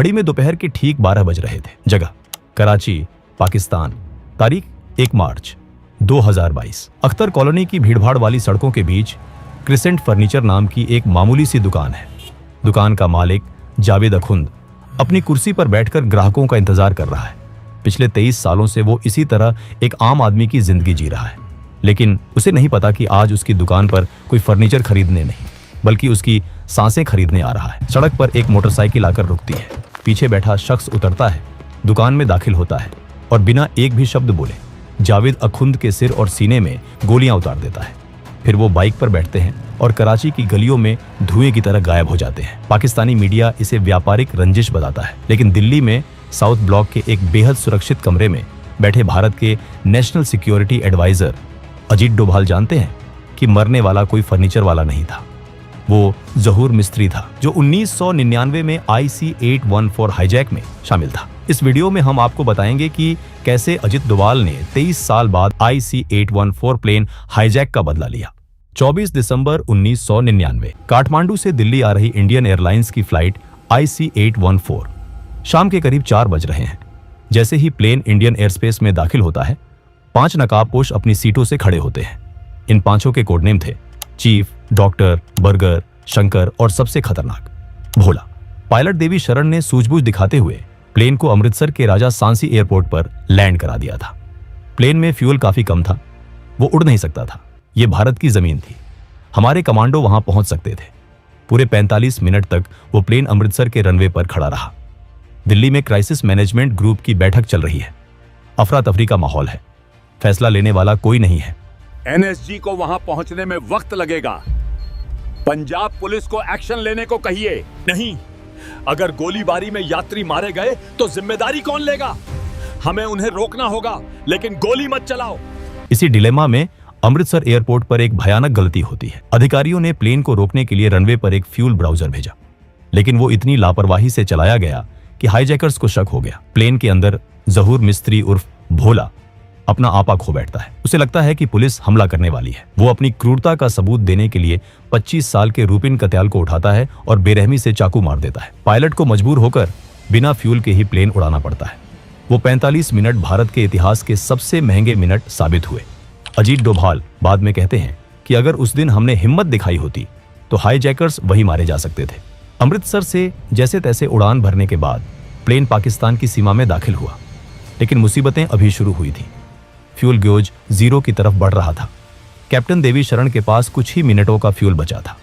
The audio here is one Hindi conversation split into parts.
घड़ी में दोपहर के ठीक 12 बज रहे थे। जगह कराची, पाकिस्तान। तारीख 1 मार्च 2022। अख्तर कॉलोनी की भीड़भाड़ वाली सड़कों के बीच क्रिसेंट फर्नीचर नाम की एक मामूली सी दुकान है। दुकान का मालिक जावेद अखुंद अपनी कुर्सी पर बैठकर ग्राहकों का इंतजार कर रहा है। पिछले 23 सालों से वो इसी तरह एक आम आदमी की जिंदगी जी रहा है, लेकिन उसे नहीं पता कि आज उसकी दुकान पर कोई फर्नीचर खरीदने नहीं, बल्कि उसकी सांसें खरीदने आ रहा है। सड़क पर एक मोटरसाइकिल आकर रुकती है। पीछे बैठा शख्स उतरता है, दुकान में दाखिल होता है और बिना एक भी शब्द बोले जावेद अखुंद के सिर और सीने में गोलियां उतार देता है। फिर वो बाइक पर बैठते हैं और कराची की गलियों में धुएं की तरह गायब हो जाते हैं। पाकिस्तानी मीडिया इसे व्यापारिक रंजिश बताता है, लेकिन दिल्ली में साउथ ब्लॉक के एक बेहद सुरक्षित कमरे में बैठे भारत के national security adviser Ajit Doval जानते हैं कि मरने वाला कोई फर्नीचर वाला नहीं था। वो जहूर मिस्त्री था, जो 1999 में IC-814 हाईजैक में शामिल था। इस वीडियो में हम आपको बताएंगे कि कैसे अजीत डोभाल ने 23 साल बाद IC-814 प्लेन हाईजैक का बदला लिया। 24 दिसंबर 1999 काठमांडू से दिल्ली आ रही इंडियन एयरलाइंस की फ्लाइट IC-814 शाम के करीब 4 बज रहे हैं। जैसे ही प्लेन इंडियन एयरस्पेस में दाखिल होता है, 5 नकाबपोश अपनी सीटों से खड़े होते हैं। इन 5 के कोडनेम थे चीफ, डॉक्टर, बर्गर, शंकर और सबसे खतरनाक भोला। पायलट देवी शरण ने सूझबूझ दिखाते हुए प्लेन को अमृतसर के राजा सांसी एयरपोर्ट पर लैंड करा दिया था। प्लेन में फ्यूल काफी कम था, वो उड़ नहीं सकता था। ये भारत की जमीन थी, हमारे कमांडो वहां पहुंच सकते थे। पूरे 45 मिनट तक वो प्लेन अमृतसर के रनवे पर खड़ा रहा। दिल्ली में क्राइसिस मैनेजमेंट ग्रुप की बैठक चल रही है। अफरा तफरी का माहौल है, फैसला लेने वाला कोई नहीं है। NSG को वहां पहुंचने में वक्त लगेगा। पंजाब पुलिस को एक्शन लेने को कहिए। नहीं, अगर गोलीबारी में यात्री मारे गए तो जिम्मेदारी कौन लेगा? हमें उन्हें रोकना होगा, लेकिन गोली मत चलाओ। इसी डिलेमा में अमृतसर एयरपोर्ट पर एक भयानक गलती होती है। अधिकारियों ने प्लेन को रोकने के लिए रनवे पर एक फ्यूल ब्राउजर भेजा, लेकिन वो इतनी लापरवाही से चलाया गया कि हाईजैकर्स को शक हो गया। प्लेन के अंदर जहूर मिस्त्री उर्फ भोला अपना आपा खो बैठता है। उसे लगता है कि पुलिस हमला करने वाली है। वो अपनी क्रूरता का सबूत देने के लिए 25 साल के रूपिन कत्याल को उठाता है और बेरहमी से चाकू मार देता है। पायलट को मजबूर होकर बिना फ्यूल के ही प्लेन उड़ाना पड़ता है। वो 45 मिनट भारत के इतिहास के सबसे महंगे मिनट साबित हुए। अजीत डोभाल बाद में कहते हैं कि अगर उस दिन हमने हिम्मत दिखाई होती तो हाईजैकर्स वही मारे जा सकते थे। अमृतसर से जैसे तैसे उड़ान भरने के बाद प्लेन पाकिस्तान की सीमा में दाखिल हुआ, लेकिन मुसीबतें अभी शुरू हुई थी। फ्यूल ग्योज 0 की तरफ बढ़ रहा था। कैप्टन देवी शरण के पास कुछ ही मिनटों का फ्यूल बचा था।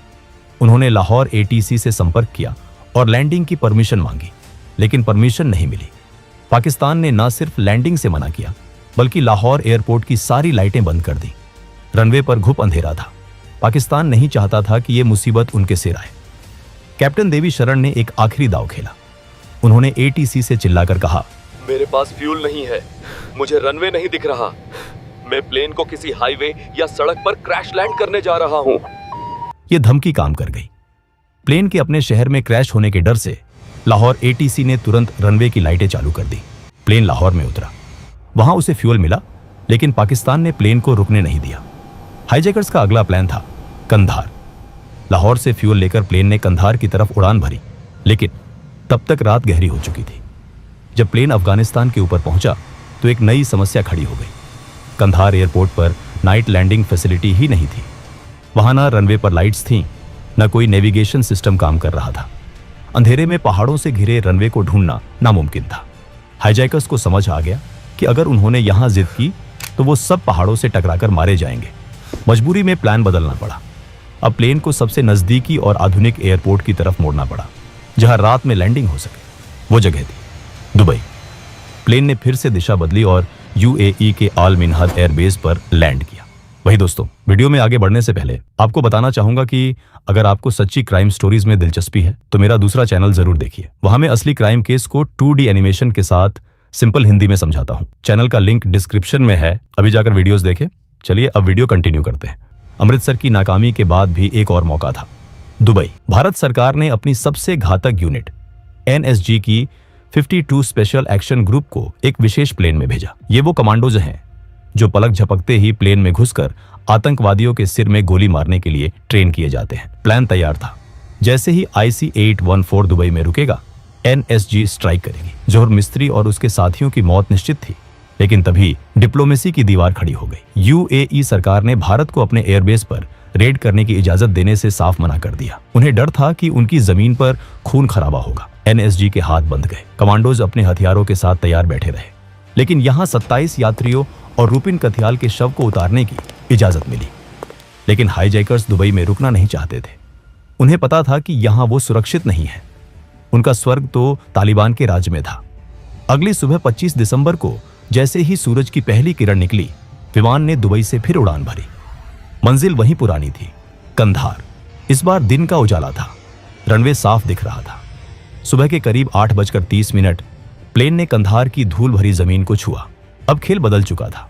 उन्होंने लाहौर ATC से संपर्क किया और लैंडिंग की परमिशन मांगी, लेकिन परमिशन नहीं मिली। पाकिस्तान ने न सिर्फ लैंडिंग से मना किया, बल्कि लाहौर एयरपोर्ट की सारी लाइटें बंद कर दी। रनवे पर घुप अंधेरा था। पाकिस्तान नहीं चाहता था कि यह मुसीबत उनके सिर आए। कैप्टन देवी शरण ने एक आखिरी दांव खेला। उन्होंने ATC से चिल्लाकर कहा, मेरे पास फ्यूल नहीं है, मुझे रनवे नहीं दिख रहा, मैं प्लेन को किसी हाईवे या सड़क पर क्रैश लैंड करने जा रहा हूं। यह धमकी काम कर गई। प्लेन के अपने शहर में क्रैश होने के डर से लाहौर ATC ने तुरंत रनवे की लाइटें चालू कर दी। प्लेन लाहौर में उतरा। वहां उसे फ्यूल मिला, लेकिन पाकिस्तान ने प्लेन को रुकने नहीं दिया। हाईजैकर्स का अगला प्लान था कंधार। लाहौर से फ्यूल लेकर प्लेन ने कंधार की तरफ उड़ान भरी, लेकिन तब तक रात गहरी हो चुकी थी। जब प्लेन अफगानिस्तान के ऊपर पहुंचा तो एक नई समस्या खड़ी हो गई। कंधार एयरपोर्ट पर नाइट लैंडिंग फैसिलिटी ही नहीं थी। वहां ना रनवे पर लाइट्स थीं, न कोई नेविगेशन सिस्टम काम कर रहा था। अंधेरे में पहाड़ों से घिरे रनवे को ढूंढना नामुमकिन था। हाईजैकर्स को समझ आ गया कि अगर उन्होंने यहां जिद की तो वो सब पहाड़ों से टकराकर मारे जाएंगे। मजबूरी में प्लान बदलना पड़ा। अब प्लेन को सबसे नजदीकी और आधुनिक एयरपोर्ट की तरफ मोड़ना पड़ा, जहां रात में लैंडिंग हो सके। वो जगह थी दुबई। प्लेन ने फिर से दिशा बदली और UAE के आल मिनहाद एयरबेस पर लैंड किया। वही दोस्तों, वीडियो में आगे बढ़ने से पहले आपको बताना चाहूंगा कि अगर आपको सच्ची क्राइम स्टोरीज में दिलचस्पी है तो मेरा दूसरा चैनल जरूर देखिए। वहां मैं असली क्राइम केस को 2D एनिमेशन के साथ सिंपल हिंदी में समझाता हूं। चैनल का लिंक डिस्क्रिप्शन में है, अभी जाकर वीडियोस देखें। चलिए अब वीडियो कंटिन्यू करते हैं। अमृतसर की नाकामी के बाद भी एक और मौका था, दुबई। भारत सरकार ने अपनी सबसे घातक यूनिट NSG की 52 स्पेशल एक्शन ग्रुप को एक विशेष प्लेन में भेजा। ये वो कमांडोज हैं जो पलक झपकते ही प्लेन में घुसकर आतंकवादियों के सिर में गोली मारने के लिए ट्रेन किए जाते हैं। प्लान तैयार था। जैसे ही IC-814 दुबई में रुकेगा, एनएसजी स्ट्राइक करेगी। जौहर मिस्त्री और उसके साथियों की मौत निश्चित थी, लेकिन तभी डिप्लोमेसी की दीवार खड़ी हो गई। यूएई सरकार ने भारत को अपने एयरबेस पर रेड करने की इजाजत देने से साफ मना कर दिया। उन्हें डर था कि उनकी जमीन पर खून खराबा होगा। एनएसजी के हाथ बंध गए। कमांडोज अपने हथियारों के साथ तैयार बैठे रहे, लेकिन यहाँ 27 यात्रियों और रूपिन कथियाल के शव को उतारने की इजाजत मिली। लेकिन हाईजैकर्स दुबई में रुकना नहीं चाहते थे। उन्हें पता था कि यहाँ वो सुरक्षित नहीं है। उनका स्वर्ग तो तालिबान के राज में था। अगली सुबह 25 दिसंबर को जैसे ही सूरज की पहली किरण निकली, विमान ने दुबई से फिर उड़ान भरी। मंजिल वहीं पुरानी थी, कंधार। इस बार दिन का उजाला था, रनवे साफ दिख रहा था। सुबह के करीब 8:30 प्लेन ने कंधार की धूल भरी जमीन को छुआ। अब खेल बदल चुका था।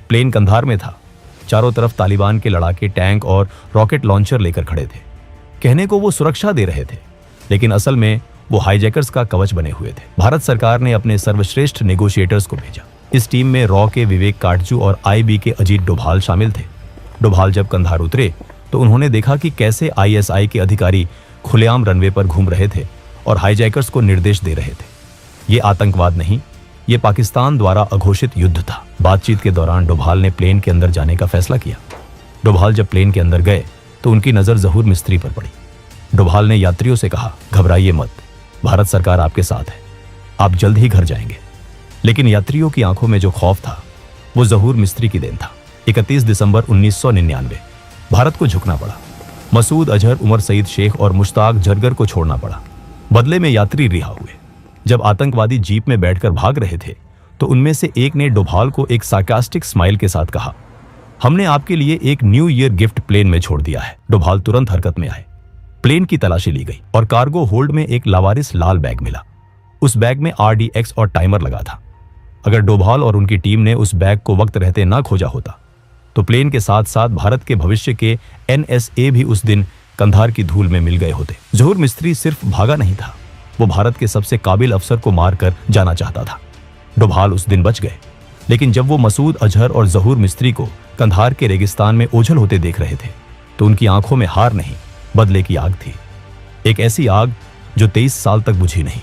प्लेन कंधार में था। चारों तरफ तालिबान के लड़ाके टैंक और रॉकेट लॉन्चर लेकर खड़े थे। कहने को वो सुरक्षा दे रहे थे, लेकिन असल में वो हाईजैकर्स का कवच बने हुए थे। भारत सरकार ने अपने सर्वश्रेष्ठ नेगोशिएटर्स को भेजा। इस टीम में रॉ के विवेक काटजू और आईबी के अजीत डोभाल शामिल थे। डोभाल जब कंधार उतरे तो उन्होंने देखा कि कैसे आईएसआई के अधिकारी खुलेआम रनवे पर घूम रहे थे और हाईजैकर्स को निर्देश दे रहे थे। ये आतंकवाद नहीं, ये पाकिस्तान द्वारा अघोषित युद्ध था। बातचीत के दौरान डोभाल ने प्लेन के अंदर जाने का फैसला किया। डोभाल जब प्लेन के अंदर गए तो उनकी नजर जहूर मिस्त्री पर पड़ी। डोभाल ने यात्रियों से कहा, घबराइए मत, भारत सरकार आपके साथ है, आप जल्द ही घर जाएंगे। लेकिन यात्रियों की आंखों में जो खौफ था वो जहूर मिस्त्री की देन था। 31 दिसंबर 1999 भारत को झुकना पड़ा। मसूद अजहर, उमर सईद शेख और मुश्ताक जरगर को छोड़ना पड़ा। बदले में यात्री रिहा हुए। जब आतंकवादी जीप में बैठकर भाग रहे थे तो उनमें से एक ने डोभाल को एक सार्कास्टिक स्माइल के साथ कहा, हमने आपके लिए एक न्यू ईयर गिफ्ट प्लेन में छोड़ दिया है। डोभाल तुरंत हरकत में आए। प्लेन की तलाशी ली गई और कार्गो होल्ड में एक लावारिस लाल बैग मिला। उस बैग में RDX और टाइमर लगा था। अगर डोभाल और उनकी टीम ने उस बैग को वक्त रहते ना खोजा होता तो प्लेन के साथ साथ भारत के भविष्य के NSA भी उस दिन कंधार की धूल में मिल गए होते। जहूर मिस्त्री सिर्फ भागा नहीं था, वो भारत के सबसे काबिल अफसर को मारकर जाना चाहता था। डोभाल उस दिन बच गए, लेकिन जब वो मसूद अजहर और जहूर मिस्त्री को कंधार के रेगिस्तान में ओझल होते देख रहे थे तो उनकी आंखों में हार नहीं, बदले की आग थी। एक ऐसी आग जो 23 साल तक बुझी नहीं।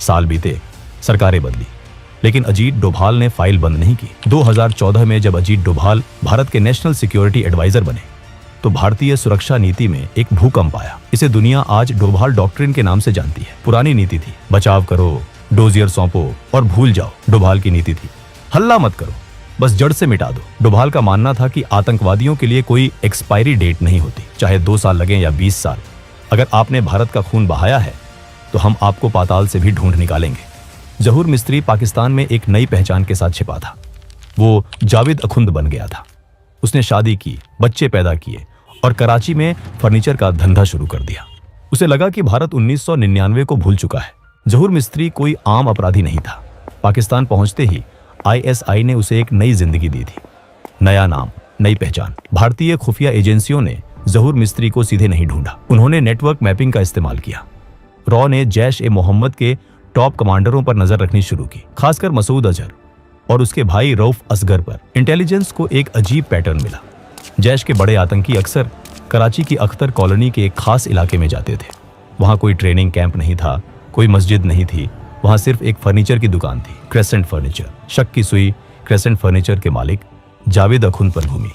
साल बीते, सरकारें बदली, लेकिन अजीत डोभाल ने फाइल बंद नहीं की। 2014 में जब अजीत डोभाल भारत के नेशनल सिक्योरिटी एडवाइजर बने तो भारतीय सुरक्षा नीति में एक भूकंप आया। इसे दुनिया आज डोभाल डॉक्ट्रिन के नाम से जानती है। पुरानी नीति थी, बचाव करो, डोजियर सौंपो और भूल जाओ। डोभाल की नीति थी, हल्ला मत करो, बस जड़ से मिटा दो। डोभाल का मानना था कि आतंकवादियों के लिए कोई एक्सपायरी डेट नहीं होती, चाहे 2 साल लगे या 20 साल। अगर आपने भारत का खून बहाया है तो हम आपको पाताल से भी ढूंढ निकालेंगे। जहूर मिस्त्री पाकिस्तान में एक नई पहचान के साथ छिपा था। वो जावेद अखुंद बन गया था। उसने शादी की, बच्चे पैदा किए और कराची में फर्नीचर का धंधा शुरू कर दिया। उसे लगा कि भारत 1999 को भूल चुका है। जहूर मिस्त्री कोई आम अपराधी नहीं था। पाकिस्तान पहुंचते ही ISI ने उसे एक नई जिंदगी दी थी, नया नाम, नई पहचान। भारतीय खुफिया एजेंसियों ने जहूर मिस्त्री को सीधे नहीं ढूंढा, उन्होंने नेटवर्क मैपिंग का इस्तेमाल किया। रॉ ने जैश-ए-मोहम्मद के टॉप कमांडरों पर नजर रखनी शुरू की, खासकर मसूद अजहर और उसके भाई रऊफ असगर पर। इंटेलिजेंस को एक अजीब पैटर्न मिला। जैश के बड़े आतंकी अक्सर कराची की अख्तर कॉलोनी के एक खास इलाके में जाते थे। वहां कोई ट्रेनिंग कैंप नहीं था, कोई मस्जिद नहीं थी, वहां सिर्फ एक फर्नीचर की दुकान थी, क्रेसेंट फर्नीचर। शक की सुई क्रेसेंट फर्नीचर के मालिक जावेद अखुंद पर घूमी।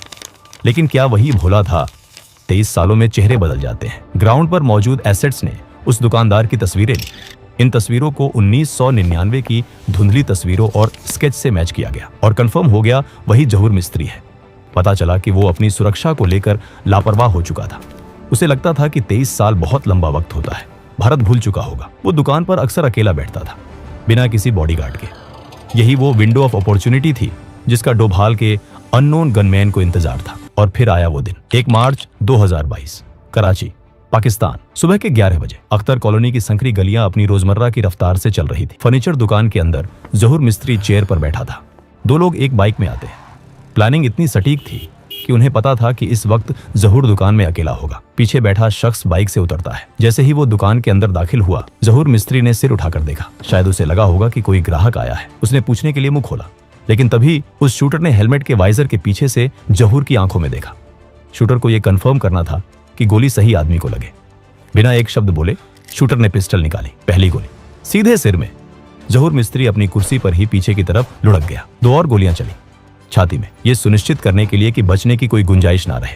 लेकिन क्या वही भोला था? 23 सालों में चेहरे बदल जाते हैं। ग्राउंड पर मौजूद एसेट्स ने उस दुकानदार की तस्वीरें ली। इन तस्वीरों को 1999 की धुंधली तस्वीरों और स्केच से मैच किया गया और कंफर्म हो गया वही जहूर मिस्त्री है। पता चला कि वो अपनी सुरक्षा को लेकर लापरवाह हो चुका था। उसे लगता था कि 23 साल बहुत लंबा वक्त होता है, भारत भूल चुका होगा। वो दुकान पर अक्सर अकेला बैठता था, बिना किसी बॉडीगार्ड के। यही वो विंडो ऑफ अपॉर्चुनिटी थी जिसका डोभाल के अननोन गनमैन को इंतजार था। और फिर आया वो दिन, 1 मार्च 2022, कराची, पाकिस्तान। सुबह के 11 बजे अख्तर कॉलोनी की संकरी गलियां अपनी रोजमर्रा की रफ्तार से चल रही थी। फर्नीचर दुकान के अंदर जहूर मिस्त्री चेयर पर बैठा था। 2 लोग एक बाइक में आते हैं। प्लानिंग इतनी सटीक थी कि उन्हें पता था कि इस वक्त जहूर दुकान में अकेला होगा। पीछे बैठा शख्स बाइक से उतरता है। जैसे ही वो दुकान के अंदर दाखिल हुआ, जहूर मिस्त्री ने सिर उठाकर देखा। शायद उसे लगा होगा कि कोई ग्राहक आया है। उसने पूछने के लिए मुंह खोला, लेकिन तभी उस शूटर ने हेलमेट के वाइजर के पीछे से जहूर की आंखों में देखा। शूटर को यह कंफर्म करना था कि गोली सही आदमी को लगे। बिना एक शब्द बोले शूटर ने पिस्टल निकाली। पहली गोली सीधे सिर में। जहूर मिस्त्री अपनी कुर्सी पर ही पीछे की तरफ लुढ़क गया। 2 और गोलियां चली छाती में, यह सुनिश्चित करने के लिए कि बचने की कोई गुंजाइश ना रहे।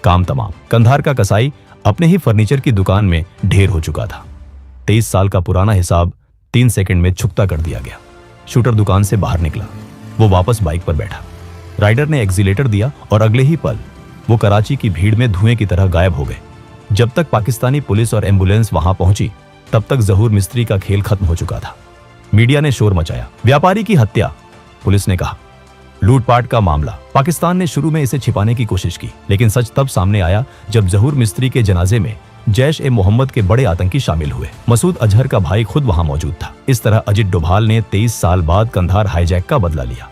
काम तमाम। कंधार का कसाई अपने ही फर्नीचर की दुकान में ढेर हो चुका था। 23 साल का पुराना हिसाब 3 सेकंड में चुकता कर दिया गया। शूटर दुकान से बाहर निकला। वो वापस बाइक पर बैठा। राइडर ने एक्सीलेटर दिया और अगले ही पल वो कराची की भीड़ में धुएं की तरह गायब हो गए। जब तक पाकिस्तानी पुलिस और एम्बुलेंस वहां पहुंची, तब तक जहूर मिस्त्री का खेल खत्म हो चुका था। मीडिया ने शोर मचाया। व्यापारी की हत्या, पुलिस ने कहा। लूटपाट का मामला। पाकिस्तान ने शुरू में इसे छिपाने की कोशिश की, लेकिन सच तब सामने आया जब जहूर मिस्त्री के जनाजे में जैश-ए-मोहम्मद के बड़े आतंकी शामिल हुए। मसूद अजहर का भाई खुद वहां मौजूद था। इस तरह अजित डोभाल ने 23 साल बाद कंधार हाईजैक का बदला लिया।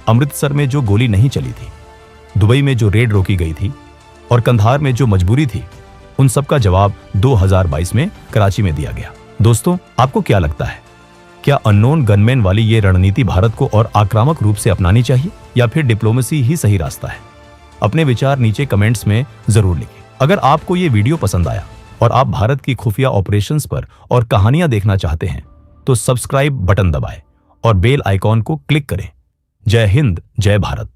अमृतसर में जो गोली नहीं चली थी, दुबई में जो रेड रोकी गई थी और कंधार में जो मजबूरी थी, उन सब का जवाब 2022 में कराची में दिया गया। दोस्तों, आपको क्या लगता है? क्या अननोन गनमैन वाली ये रणनीति भारत को और आक्रामक रूप से अपनानी चाहिए या फिर डिप्लोमेसी ही सही रास्ता है? अपने विचार नीचे कमेंट्स में जरूर लिखिए। अगर आपको ये वीडियो पसंद आया और आप भारत की खुफिया ऑपरेशंस पर और कहानियां देखना चाहते हैं, तो सब्सक्राइब बटन दबाएं और बेल आइकॉन को क्लिक करें। जय हिंद, जय भारत।